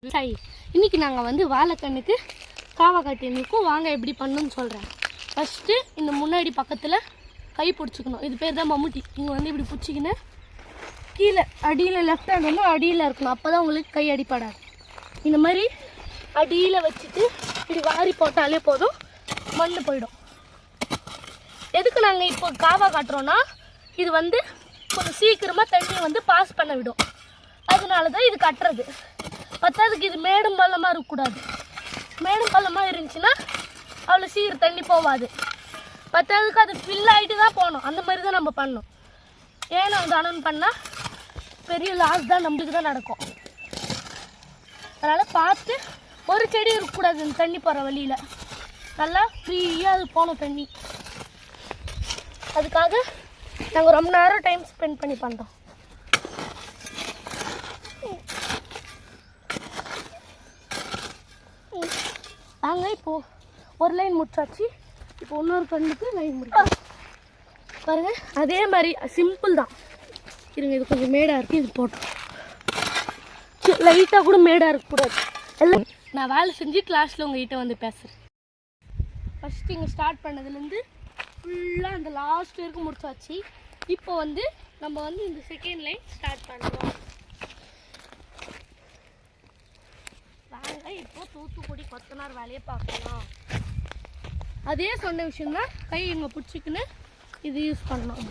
சரி, இன்னைக்கு நாங்கள் வந்து வாழைக்கண்ணுக்கு காவா கட்டியிருக்கோம். வாங்க எப்படி பண்ணணும்னு சொல்கிறேன். ஃபஸ்ட்டு இந்த முன்னாடி பக்கத்தில் கை பிடிச்சிக்கணும். இது பேர் தான் மம்முட்டி. நீங்கள் வந்து இப்படி பிடிச்சிக்கின்னு கீழே அடியில் லெஃப்ட் ஹேண்ட் வந்து அடியில் இருக்கணும். அப்போ தான் உங்களுக்கு கை அடிப்படாது. இந்த மாதிரி அடியில் வச்சுட்டு இப்படி வாரி போட்டாலே போதும், மண் போயிடும். எதுக்கு நாங்கள் இப்போ காவா காட்டுறோன்னா, இது வந்து கொஞ்சம் சீக்கிரமாக தண்ணியை வந்து பாஸ் பண்ண விடும். அதனால தான் இது கட்டுறது. பத்தாவதுக்கு இது மேடும் பள்ளமாக இருக்கக்கூடாது. மேடும் பள்ளமாக இருந்துச்சுன்னா அவ்வளோ சீக்கிரம் தண்ணி போகாது. பத்தாவதுக்கு அது ஃபில் ஆகிட்டு தான் போகணும். அந்த மாதிரி தான் நம்ம பண்ணணும். ஏன்னா தானம்னு பண்ணால் பெரிய லாஸ் தான் நம்மளுக்கு தான் நடக்கும். அதனால் பார்த்து ஒரு செடி இருக்கக்கூடாது இந்த தண்ணி போகிற வழியில். நல்லா ஃப்ரீயாக அது போகணும் தண்ணி. அதுக்காக நாங்கள் ரொம்ப நேரம் டைம் ஸ்பெண்ட் பண்ணி பண்ணுறோம். நாங்கள் இப்போது ஒரு லைன் முடிச்சாச்சு. இப்போ இன்னொரு கண்ணுக்கு லைன் முடிக்கும் பாருங்கள். அதே மாதிரி சிம்பிள் தான். இருங்க, இது கொஞ்சம் மேடாக இருக்குது. இது போட்டோம் லைட்டாக கூட மேடாக இருக்கக்கூடாது. எல்லாம் நான் வேலை செஞ்சு கிளாஸில் உங்கள்கிட்ட வந்து பேசுகிறேன். ஃபஸ்ட்டு இங்கே ஸ்டார்ட் பண்ணதுலேருந்து ஃபுல்லாக அந்த லாஸ்ட் வரைக்கும் முடிச்சாச்சு. இப்போ வந்து நம்ம வந்து இந்த செகண்ட் லைன் ஸ்டார்ட் பண்ணுவோம். இப்போ தூத்துக்குடி கொத்தனார் வேலையை பார்க்கலாம். அதே சொன்ன விஷயம் தான். கை இங்கே பிடிச்சிக்கின்னு இது யூஸ் பண்ணணும்.